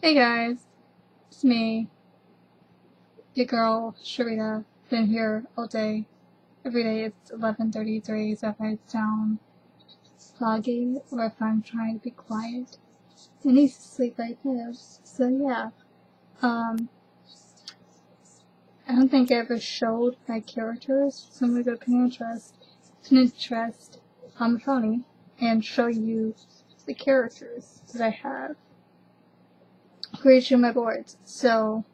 Hey guys, it's me, your girl, Sharita. Been here all day. Every day it's 11:33, so if I sound foggy or if I'm trying to be quiet, it needs to sleep right now. So yeah, I don't think I ever showed my characters, so I'm gonna go to Pinterest, Phony, and show you the characters that I have for each of my boards. So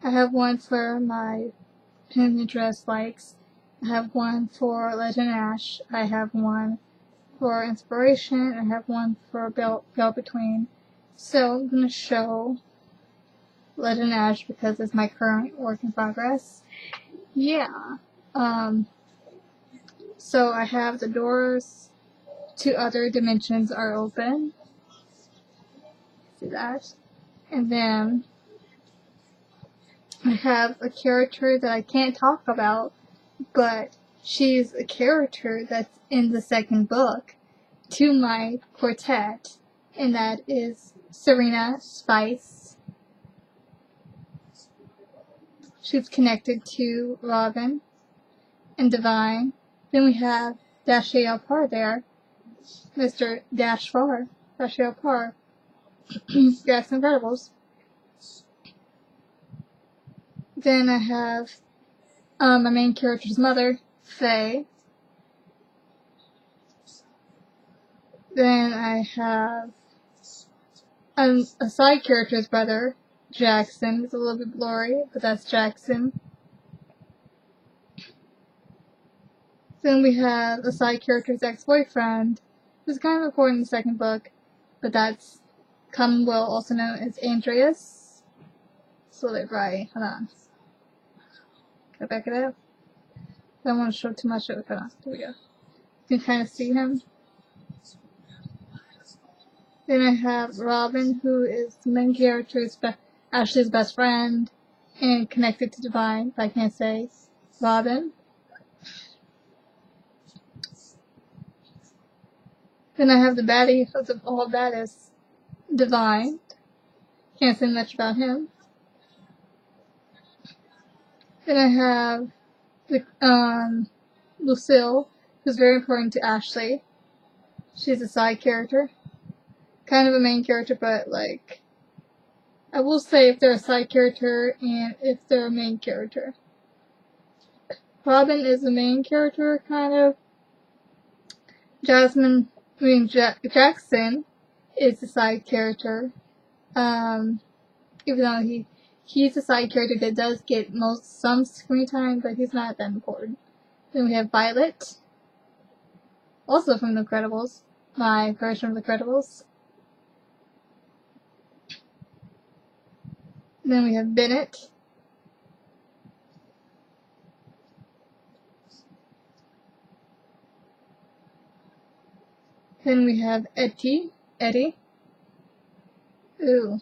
I have one for my Pinterest likes. I have one for Legend&Ash. I have one for inspiration. I have one for Go Between. So I'm going to show Legend&Ash because it's my current work in progress. Yeah. So I have the doors to other dimensions are open. See that? And then I have a character that I can't talk about, but she's a character that's in the second book to my quartet, and that is Serena Spice. She's connected to Robin and Divine. Then we have Dashiell Parr there, Mr. Dashiell Parr, Gas Incredibles. Then I have my main character's mother, Faye. Then I have a side character's brother, Jackson. It's a little bit blurry, but that's Jackson. Then we have a side character's ex-boyfriend, who's kind of important in the second book, but that's Commonweal, also known as Andreas. It's a little bit bright. Hold on. Can I back it up? I don't want to show too much of it. Hold on. There we go. You can kind of see him. Then I have Robin, who is the main character, Ashley's best friend, and connected to Divine, if I can't say Robin. Then I have the baddie of the all baddest, Divine. Can't say much about him. Then I have the Lucille, who's very important to Ashley. She's a side character. Kind of a main character, but like, I will say if they're a side character and if they're a main character. Robin is the main character, kind of. Jackson is the side character. Even though he's a side character that does get some screen time, but he's not that important. Then we have Violet, also from The Incredibles, my version of The Incredibles. Then we have Bennett. Then we have Eddie. Ooh,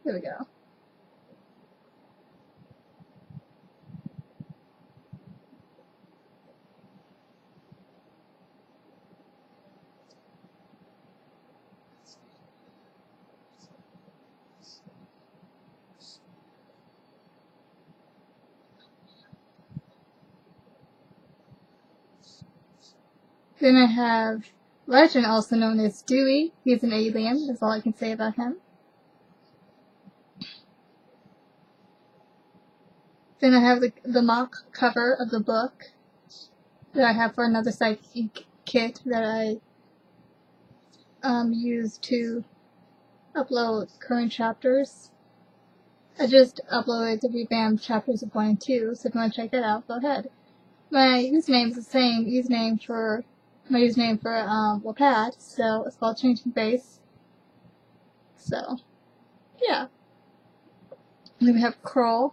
here we go. Then I have Legend, also known as Dewey. He's an alien, that's all I can say about him. Then I have the mock cover of the book that I have for another side kit that I use to upload current chapters. I just uploaded the revamped chapters of 1 and 2, so if you want to check that out, go ahead. My username is the same username for Wattpad, so it's called Changing Face. So, yeah. And then we have Kroll.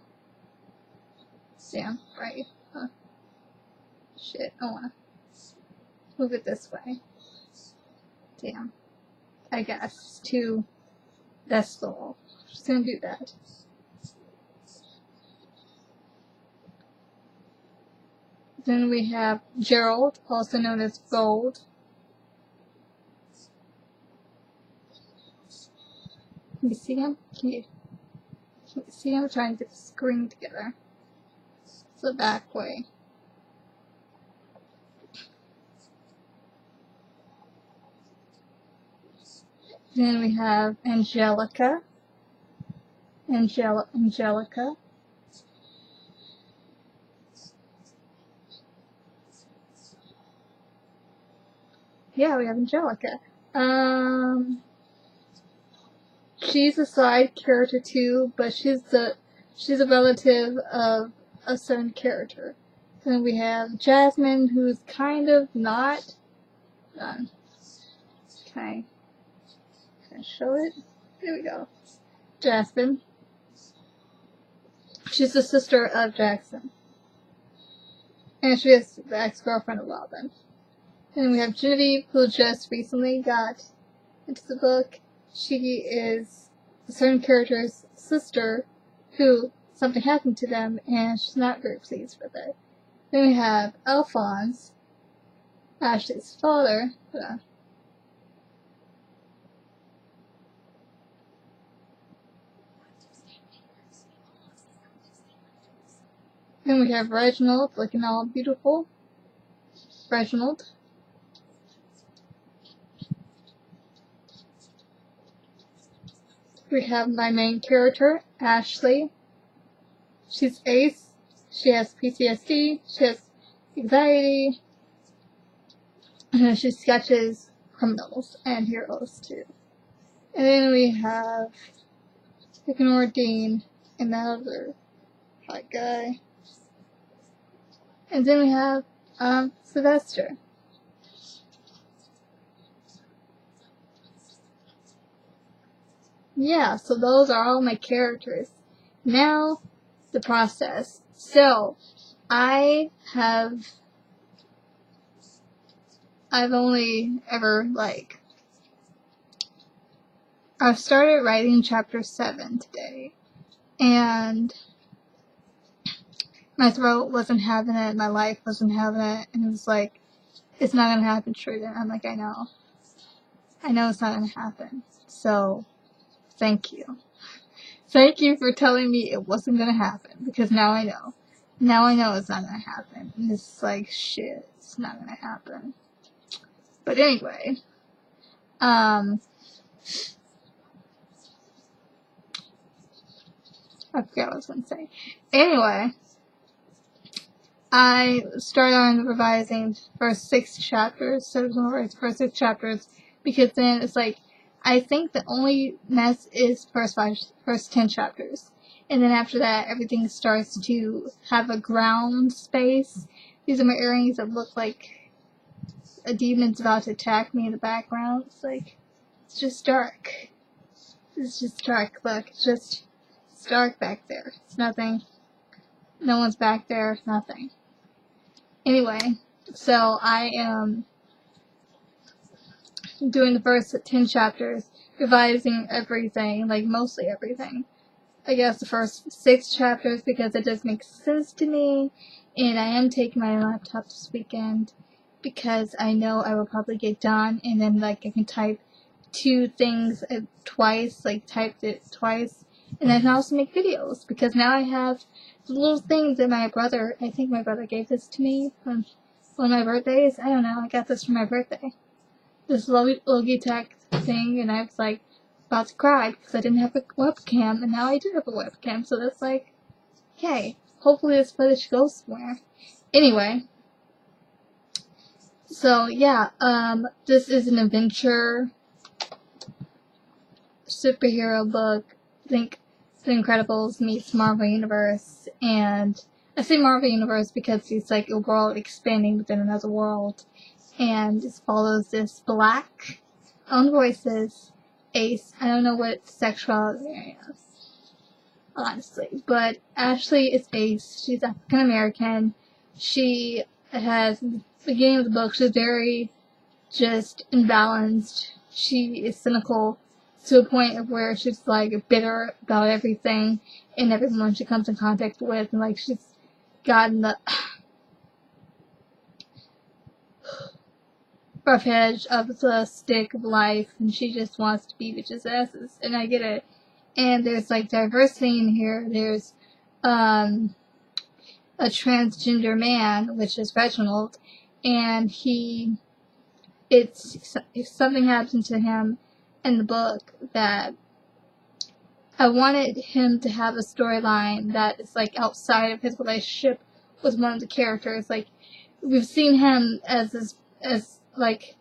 Damn, right. Huh. Shit, I wanna move it this way. Damn. I guess. To Vestal. Just gonna do that. Then we have Gerald, also known as Gold. Can you see him? Can you see him? I'm trying to get the screen together. It's the back way. Then we have Angelica. Angelica. Yeah, we have Angelica. She's a side character too, but she's a relative of a certain character. Then we have Jasmine, who's kind of not. Okay. Can I show it? There we go. Jasmine. She's the sister of Jackson. And she is the ex-girlfriend of Robin. And we have Genevieve, who just recently got into the book. She is a certain character's sister who something happened to them and she's not very pleased with it. Then we have Alphonse, Ashley's father. Then we have Reginald, looking all beautiful. Reginald. We have my main character, Ashley. She's ace. She has PTSD. She has anxiety. And she sketches criminals and heroes too. And then we have Ignore Dean and that other hot guy. And then we have Sylvester. Yeah, so those are all my characters. Now, the process. So, I've only ever, I've started writing chapter 7 today, and my throat wasn't having it, my life wasn't having it, and it was like, it's not gonna happen, Truden. I'm like, I know it's not gonna happen, so, thank you. Thank you for telling me it wasn't gonna happen, because now I know. Now I know it's not gonna happen. And it's like, shit, it's not gonna happen. But anyway, I forgot what I was gonna say. Anyway, I started on revising first 6 chapters, so I'm gonna write the first 6 chapters, because then it's like, I think the only mess is first 10 chapters. And then after that, everything starts to have a ground space. These are my earrings that look like a demon's about to attack me in the background. It's just dark. It's just dark. Look, it's dark back there. It's nothing. No one's back there. Nothing. Anyway, so I am doing the first 10 chapters, revising everything, mostly everything. I guess the first 6 chapters because it does make sense to me, and I am taking my laptop this weekend because I know I will probably get done, and then I can type 2 things twice, typed it twice, and I can also make videos because now I have the little things that I think my brother gave this to me on one of my birthdays. I don't know, I got this for my birthday. This Logitech thing, and I was about to cry because I didn't have a webcam, and now I do have a webcam, so that's okay, hopefully this footage goes somewhere. Anyway, so yeah, this is an adventure superhero book. I think The Incredibles meets Marvel Universe, and I say Marvel Universe because it's a world expanding within another world, and it follows this black owned voices ace. I don't know what sexuality I is, honestly, but Ashley is ace. She's African American. She has, at the beginning of the book, she's very just imbalanced. She is cynical to a point of where she's bitter about everything and everyone she comes in contact with, and she's gotten the rough edge of the stick of life, and she just wants to beat bitches' asses, and I get it. And there's like diversity in here. There's a transgender man, which is Reginald, and if something happened to him in the book, that I wanted him to have a storyline that is like outside of his relationship with one of the characters. Like, we've seen him as like,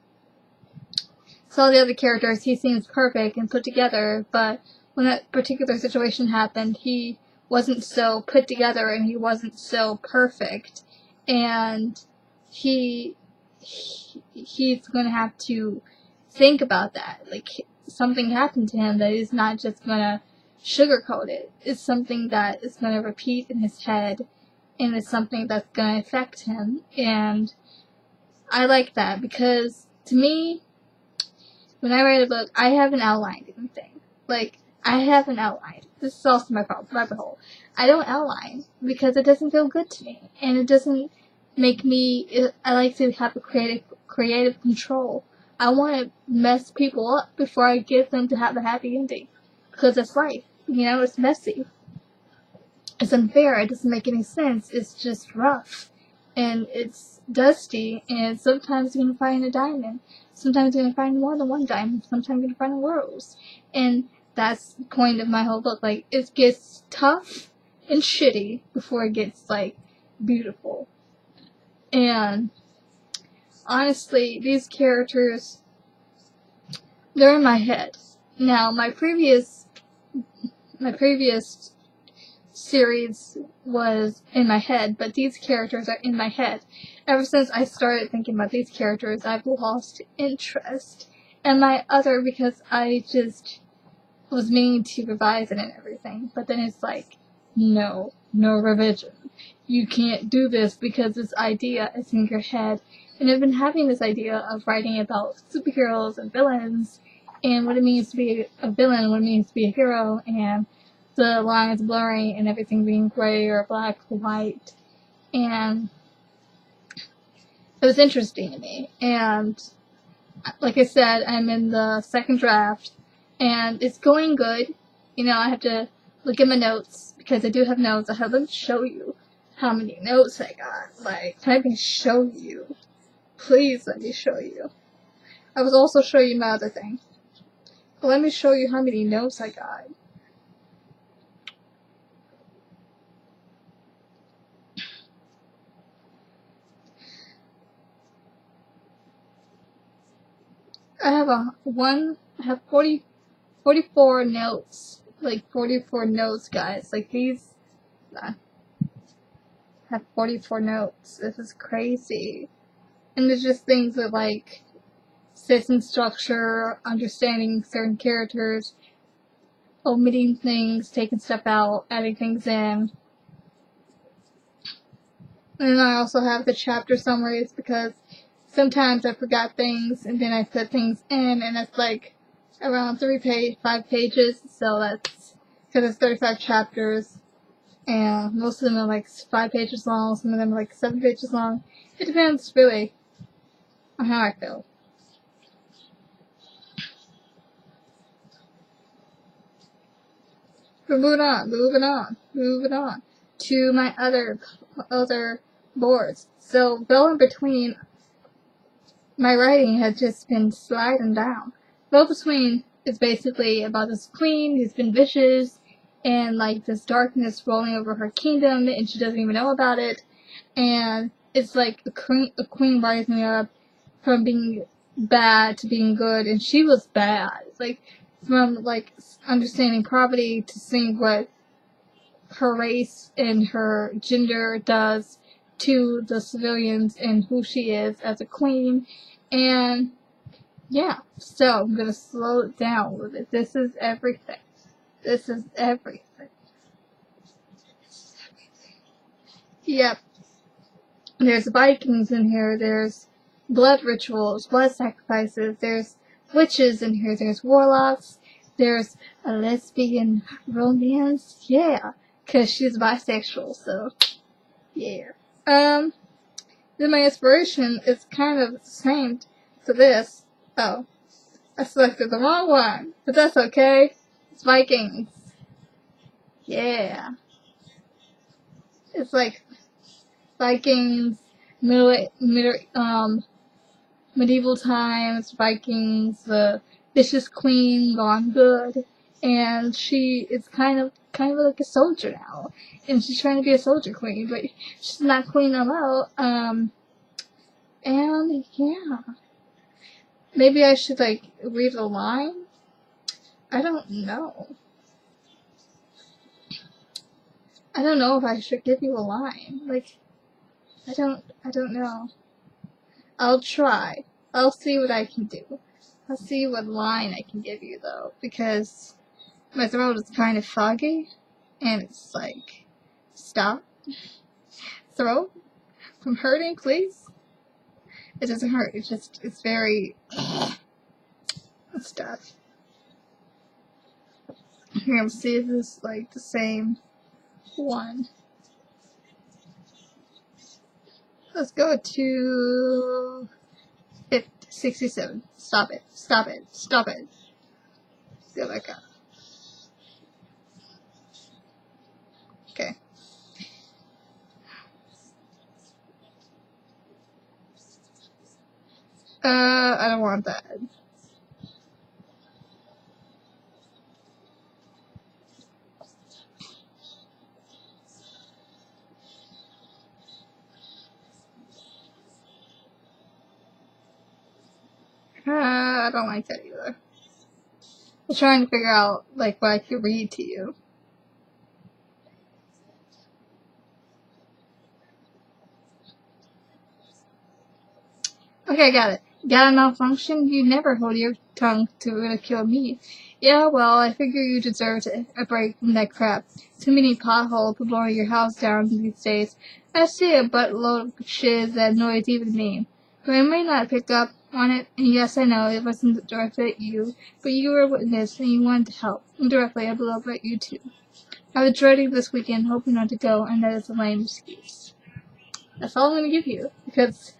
so all the other characters, he seems perfect and put together, but when that particular situation happened, he wasn't so put together and he wasn't so perfect, and he's going to have to think about that. Like, something happened to him that he's not just going to sugarcoat it. It's something that is going to repeat in his head, and it's something that's going to affect him, and I like that, because to me, when I write a book, I haven't outlined anything. Like, I haven't outlined. This is also my problem, rabbit hole. I don't outline because it doesn't feel good to me, and it doesn't make me. I like to have a creative control. I want to mess people up before I get them to have a happy ending, because it's life. You know, it's messy. It's unfair. It doesn't make any sense. It's just rough, and it's dusty. And sometimes you're gonna find a diamond. Sometimes you're gonna find more than one diamond. Sometimes you're gonna find a rose. And that's the point of my whole book. Like, it gets tough and shitty before it gets, like, beautiful. And honestly, these characters, they're in my head. Now, my previous series was in my head, but these characters are in my head. Ever since I started thinking about these characters, I've lost interest in my other, because I just was meaning to revise it and everything, but then it's like, no revision. You can't do this because this idea is in your head. And I've been having this idea of writing about superheroes and villains, and what it means to be a villain, what it means to be a hero, and the lines blurring and everything being gray or black or white. And it was interesting to me. And like I said, I'm in the second draft, and it's going good. You know, I have to look at my notes, because I do have notes. I have to show you how many notes I got. Like, let me show you. Please let me show you. I will also show you my other thing. But let me show you how many notes I got. I have 44 notes. Like, 44 notes, guys. Like, these, I have 44 notes. This is crazy. And there's just things that, like, system structure, understanding certain characters, omitting things, taking stuff out, adding things in. And then I also have the chapter summaries, because sometimes I forgot things, and then I put things in, and it's like around 5 pages, so that's, because it's 35 chapters, and most of them are like 5 pages long, some of them are like 7 pages long. It depends, really, on how I feel. But moving on to my other boards. So, Go in Between, my writing had just been sliding down. Go Between is basically about this queen who's been vicious, and like this darkness rolling over her kingdom, and she doesn't even know about it. And it's like a queen rising up from being bad to being good, and she was bad. Like, from like understanding poverty to seeing what her race and her gender does to the civilians and who she is as a queen. And yeah, so I'm gonna slow it down with it. This is everything. This is everything. Yep. There's Vikings in here, there's blood rituals, blood sacrifices, there's witches in here, there's warlocks, there's a lesbian romance, yeah, because she's bisexual, so, yeah. Then my inspiration is kind of the to this. Oh, I selected the wrong one, but that's okay. It's Vikings. Yeah. It's like Vikings, medieval times, Vikings, the vicious queen gone good, and she is kind of like a soldier now, and she's trying to be a soldier queen, but she's not queen alone. And yeah, maybe I should like read a line. I don't know. I don't know if I should give you a line. Like, I don't know. I'll try. I'll see what I can do. I'll see what line I can give you, though, because my throat is kind of foggy, and it's like, stop. Throat from hurting, please. It doesn't hurt. It's very, stuff. Here, let's see if this is like the same one. Let's go to 67. Stop it. Stop it. Stop it. Go back up. Okay. I don't want that. I don't like that either. I'm trying to figure out, like, what I could read to you. Okay, got it. Got a malfunction? You never hold your tongue to ridicule me. Yeah, well, I figure you deserve a break from that crap. Too many potholes to blow your house down these days. I see a buttload of shiz that annoys even me. But I may not pick up on it, and yes, I know it wasn't directed at you, but you were a witness and you wanted to help. Indirectly, I blew up at you too. I was dreading this weekend, hoping not to go, and that is a lame excuse. That's all I'm going to give you, because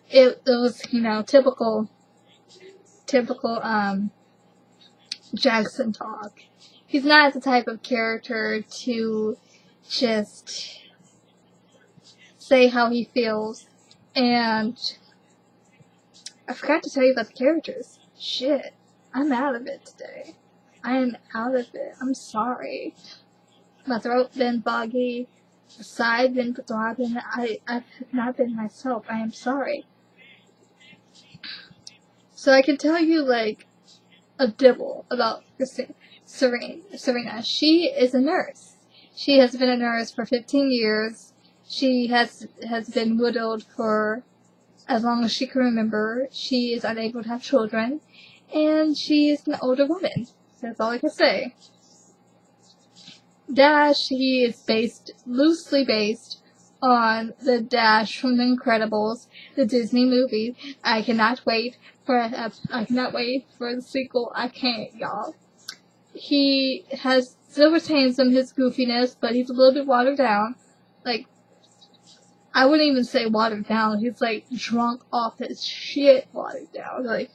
it was, typical, Jackson talk. He's not the type of character to just say how he feels. And I forgot to tell you about the characters. Shit. I'm out of it today. I am out of it. I'm sorry. My throat been foggy. The side been throbbing. I've not been myself. I am sorry. So I can tell you, like, a dibble about Serena. She is a nurse. She has been a nurse for 15 years. She has been widowed for as long as she can remember. She is unable to have children, and she is an older woman. That's all I can say. Dash, he is loosely based on the Dash from The Incredibles, the Disney movie. I cannot wait for the sequel. I can't, y'all. He still retains some of his goofiness, but he's a little bit watered down. Like, I wouldn't even say watered down. He's like drunk off his shit watered down. Like,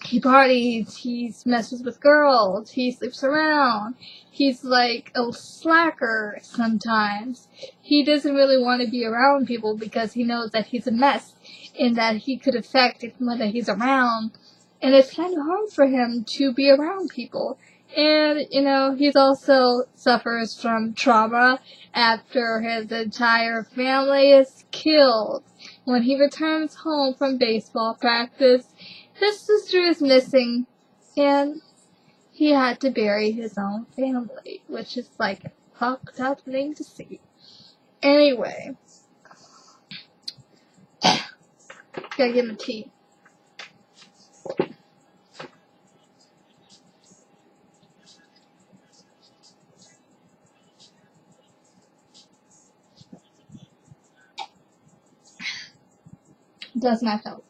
he parties, he messes with girls, he sleeps around, he's like a slacker sometimes. He doesn't really want to be around people because he knows that he's a mess and that he could affect everyone that he's around. And it's kind of hard for him to be around people. And, he also suffers from trauma after his entire family is killed. When he returns home from baseball practice, his sister is missing, and he had to bury his own family, which is like a fucked up thing to see. Anyway, gotta give him a tea. Does not help.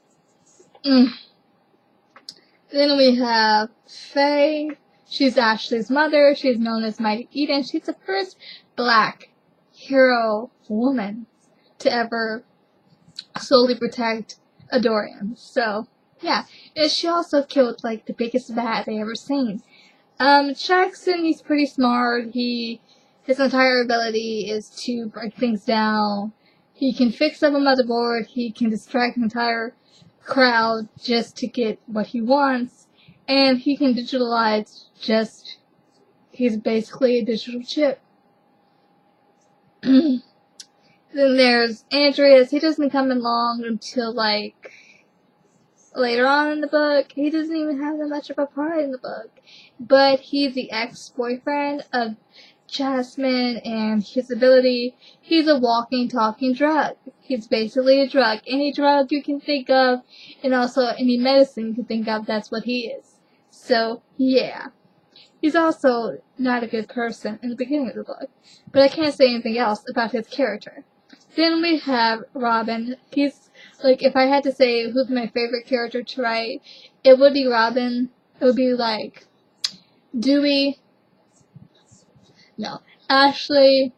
Then we have Faye. She's Ashley's mother. She's known as Mighty Eden. She's the first black hero woman to ever solely protect adore him. So, yeah. And she also killed, like, the biggest bat they ever seen. Jackson, he's pretty smart. His entire ability is to break things down. He can fix up a motherboard. He can distract an entire crowd just to get what he wants. And he can digitalize he's basically a digital chip. Then there's Andreas. He doesn't come along until, like, later on in the book. He doesn't even have that much of a part in the book. But he's the ex-boyfriend of Jasmine, and his ability, he's a walking, talking drug. He's basically a drug. Any drug you can think of, and also any medicine you can think of, that's what he is. So, yeah. He's also not a good person in the beginning of the book. But I can't say anything else about his character. Then we have Robin. He's, like, if I had to say who's my favorite character to write, it would be Robin. It would be, like, Dewey. No. Ashley,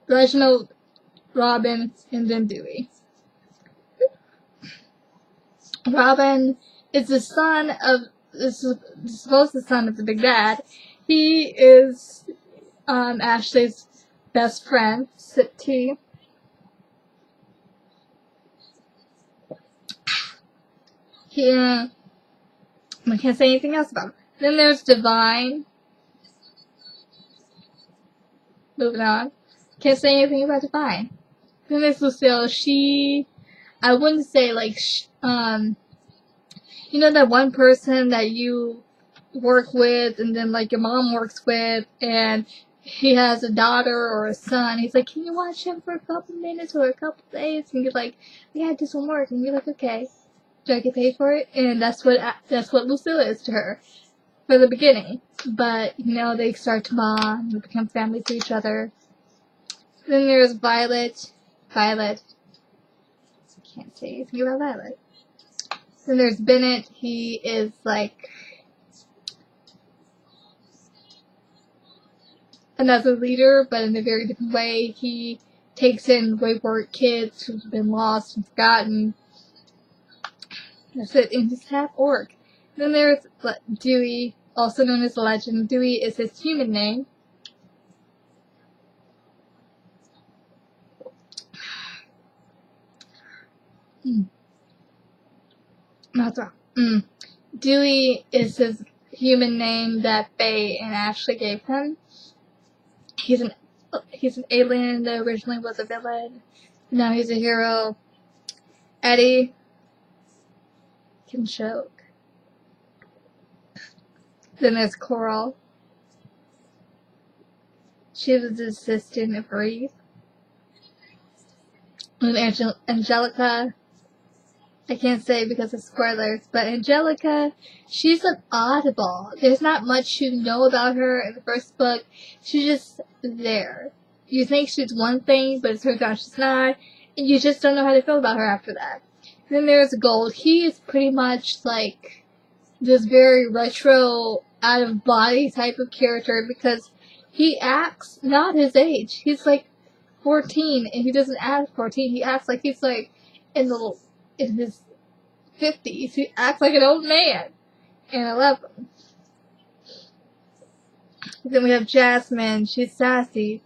Reginald, Robin, and then Dewey. Robin is the son of, supposed the son of the big bad. He is, Ashley's best friend, Sip Tea. I can't say anything else about him. Then there's Divine. Moving on. Can't say anything about Divine. Then there's Lucille. I wouldn't say, like, you know that one person that you work with and then, like, your mom works with, and he has a daughter or a son. He's like, can you watch him for a couple minutes or a couple days? And you're like, yeah, do some work. And you're like, okay. Do I get paid for it? And that's what Lucille is to her for the beginning. But, you know, they start to bond, they become family to each other. Then there's Violet. Can't say anything about Violet. Then there's Bennett. He is, like, another leader, but in a very different way. He takes in wayward kids who've been lost and forgotten. That's it, and he's half orc. Then there's Dewey, also known as Legend. Dewey is his human name. That's wrong. Dewey is his human name that Faye and Ashley gave him. He's an alien that originally was a villain. Now he's a hero. Eddie can choke. Then there's Coral. She was the assistant of Reeve. And Angelica, I can't say because of spoilers, but Angelica, she's an oddball. There's not much you know about her in the first book. She's just there. You think she's one thing, but it turns out she's not, and you just don't know how to feel about her after that. Then there's Gold. He is pretty much like this very retro, out-of-body type of character because he acts not his age. He's like 14, and he doesn't act 14. He acts like he's like in his 50s. He acts like an old man, and I love him. Then we have Jasmine. She's sassy.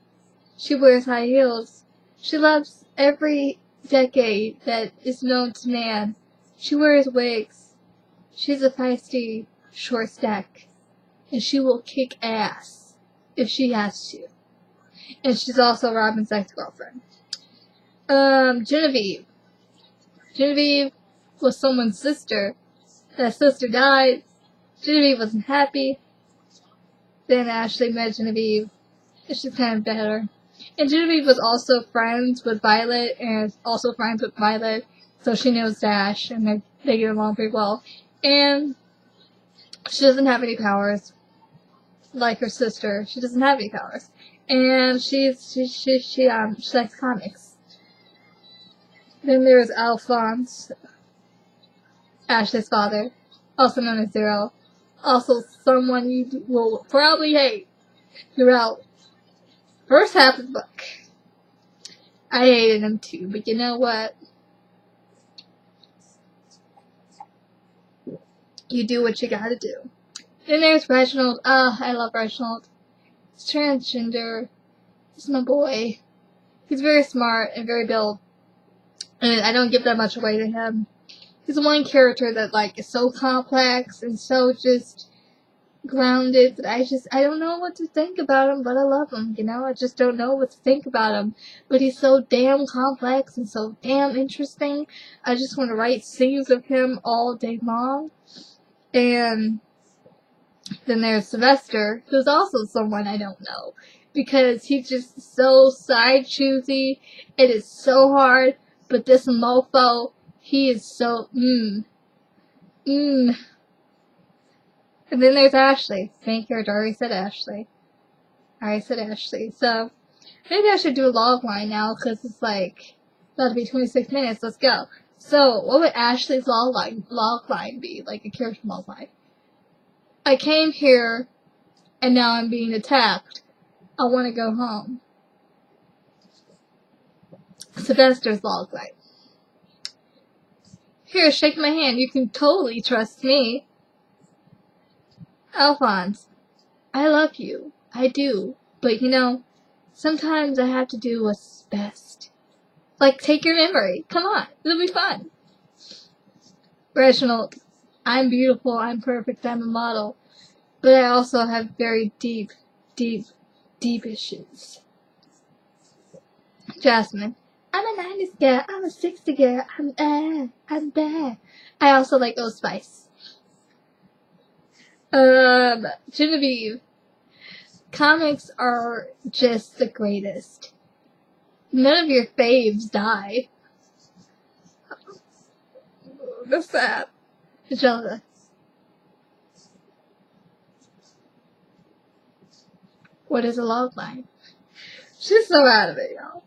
She wears high heels. She loves every decade that is known to man. She wears wigs. She's a feisty short stack, and she will kick ass if she has to. And she's also Robin's ex-girlfriend. Genevieve. Genevieve was someone's sister. That sister died. Genevieve wasn't happy. Then Ashley met Genevieve. And she's kind of better. And Genevieve was also friends with Violet, and also friends with Violet. So she knows Dash, and they get along pretty well. And she doesn't have any powers. Like her sister. She doesn't have any powers. And she likes comics. Then there's Alphonse, Ashley's father, also known as Zero. Also someone you will probably hate throughout first half of the book. I hated him too, but you know what? You do what you gotta do. Then there's Reginald. I love Reginald. He's transgender. He's my boy. He's very smart and very built. And I don't give that much away to him. He's the one character that, like, is so complex and so just grounded that I don't know what to think about him, but I love him, you know? I just don't know what to think about him. But he's so damn complex and so damn interesting. I just want to write scenes of him all day long. And then there's Sylvester, who's also someone I don't know. Because he's just so side choosy. It is so hard. But this mofo, he is so, And then there's Ashley. Main character, I already said Ashley. So, maybe I should do a log line now, because it's like, about to be 26 minutes. Let's go. So, what would Ashley's log line be? Like a character log line. I came here, and now I'm being attacked. I want to go home. Sylvester's log line. Here, shake my hand. You can totally trust me. Alphonse, I love you. I do. But, you know, sometimes I have to do what's best. Like, take your memory. Come on. It'll be fun. Reginald, I'm beautiful. I'm perfect. I'm a model. But I also have very deep issues. Jasmine, I'm a 90s girl. I'm a 60s girl. I'm bad. I also like Old Spice. Genevieve, comics are just the greatest. None of your faves die. That's sad. Angelica. What is a log line? She's so out of it, y'all.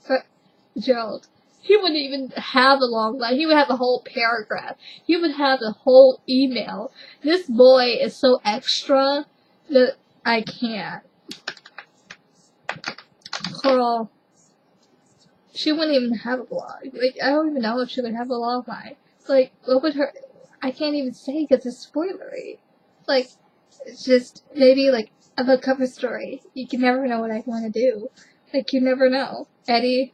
But Gerald, he wouldn't even have a long line. He would have a whole paragraph. He would have the whole email. This boy is so extra that I can't. Coral, she wouldn't even have a blog. Like, I don't even know if she would have a log line. Like, what would her... I can't even say because it's spoilery. Like, it's just maybe, like, a cover story. You can never know what I want to do. Like, you never know. Eddie,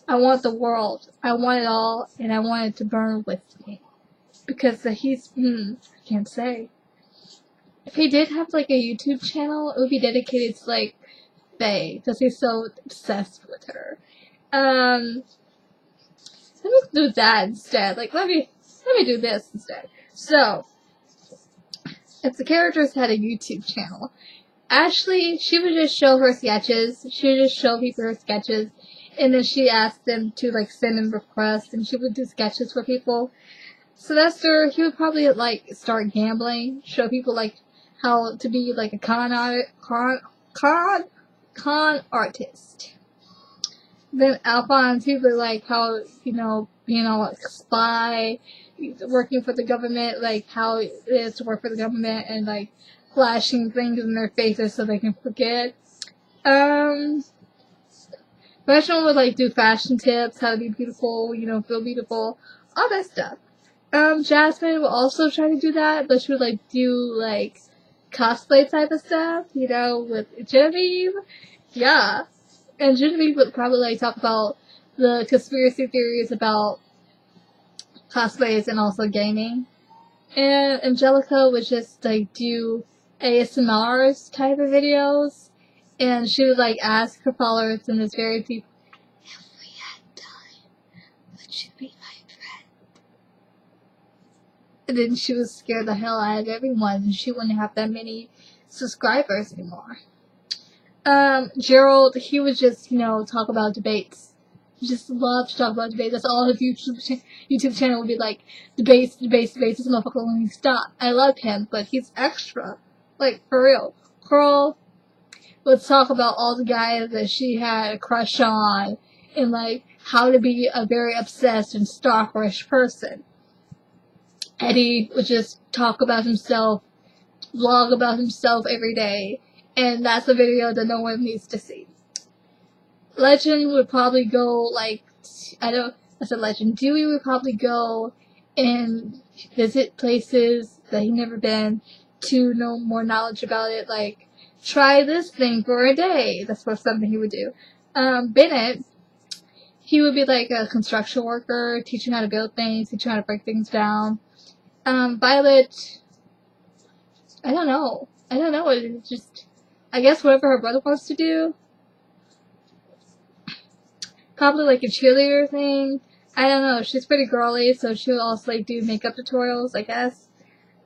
I want the world. I want it all, and I want it to burn with me. Because he's... I can't say. If he did have, like, a YouTube channel, it would be dedicated to, like, Faye, because he's so obsessed with her. Let me do that instead. Like, let me do this instead. So, if the characters had a YouTube channel, Ashley, she would just show her sketches. She would just show people her sketches, and then she asked them to, like, send in requests, and she would do sketches for people. Sylvester, he would probably, like, start gambling, show people, like, how to be, like, a con artist. Then Alphonse, he would be like how, you know, being all like a spy, working for the government, like how it is to work for the government and like flashing things in their faces so they can forget. Reginald would like do fashion tips, how to be beautiful, you know, feel beautiful, all that stuff. Jasmine would also try to do that, but she would like do like cosplay type of stuff, you know, with Genevieve. Yeah. And Genevieve would probably like talk about the conspiracy theories about cosplays and also gaming. And Angelica would just like do ASMRs type of videos. And she would like ask her followers in this very deep, if we had time, would you be my friend? And then she would scare the hell out of everyone and she wouldn't have that many subscribers anymore. Gerald, he would just, you know, talk about debates. He just loved to talk about debates. That's all his YouTube channel would be like, debates, this motherfucker won't stop. I love him, but he's extra. Like, for real. Coral would talk about all the guys that she had a crush on, and like, how to be a very obsessed and stalkerish person. Eddie would just talk about himself, vlog about himself every day. And that's a video that no one needs to see. Legend would probably go, like, Dewey would probably go and visit places that he'd never been to know more knowledge about it. Like, try this thing for a day. That's what something he would do. Bennett, he would be like a construction worker, teaching how to build things, teaching how to break things down. Violet, I don't know. It's just, I guess whatever her brother wants to do. Probably like a cheerleader thing. I don't know. She's pretty girly, so she'll also like do makeup tutorials, I guess.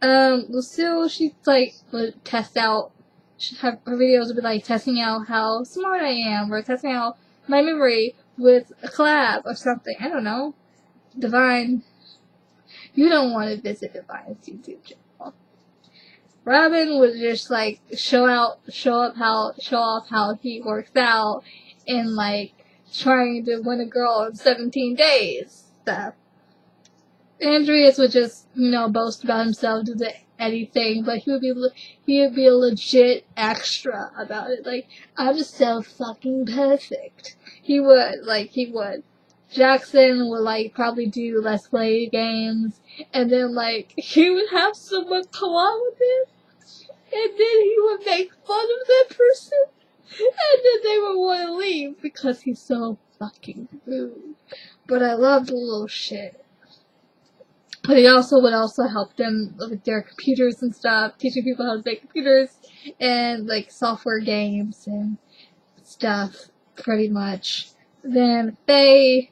Lucille, she's like would test out. Her videos would be like testing out how smart I am, or testing out my memory with a collab or something. I don't know. Divine, you don't want to visit Divine's YouTube channel. Robin would just like show off how he works out and like trying to win a girl in 17 days stuff. Andreas would just, boast about himself, do anything, but he would be a legit extra about it. Like, I'm just so fucking perfect. He would. Jackson would, like, probably do Let's Play games, and then, like, he would have someone come on with him, and then he would make fun of that person, and then they would want to leave because he's so fucking rude. But I love the little shit. But he would also help them with their computers and stuff, teaching people how to make computers and like software games and stuff, pretty much. Then Faye,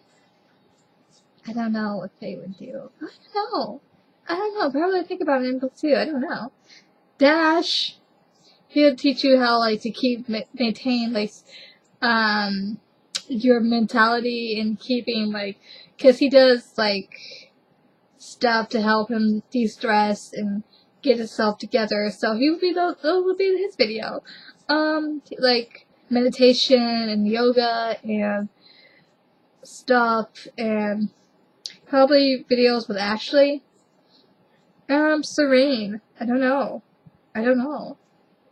I don't know what Faye would do. I don't know. Probably think about it in book 2. I don't know. Dash, he'll teach you how like to maintain like your mentality and keeping like, cause he does like stuff to help him de-stress and get himself together. So he would be those would be his video. Like meditation and yoga and stuff, and probably videos with Ashley. Serene. I don't know.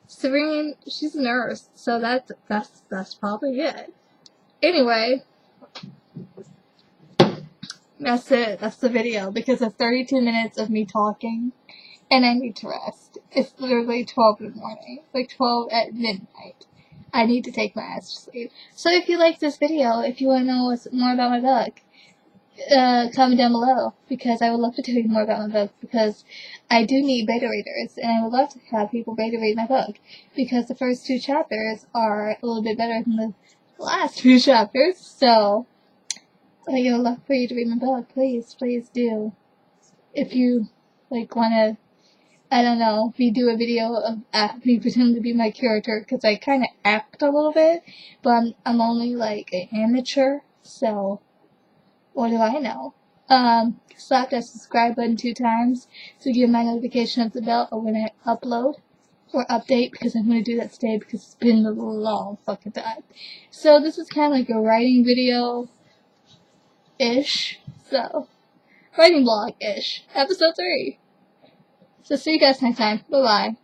Serene, she's a nurse, so that's probably it. Anyway, that's it. That's the video, because it's 32 minutes of me talking, and I need to rest. It's literally 12 in the morning, like 12 at midnight. I need to take my ass to sleep. So if you like this video, if you want to know more about my book, comment down below, because I would love to tell you more about my book, because I do need beta readers, and I would love to have people beta read my book, because the first 2 chapters are a little bit better than the last 2 chapters, so I would love for you to read my book. Please do. If you, like, want to, I don't know, me do a video of me pretending to be my character, because I kind of act a little bit, but I'm only, like, an amateur, so what do I know? Slap that subscribe button 2 times to get my notification of the bell or when I upload or update, because I'm going to do that today because it's been a long fucking time. So this is kind of like a writing video-ish. So, writing blog-ish. Episode 3. So see you guys next time. Bye-bye.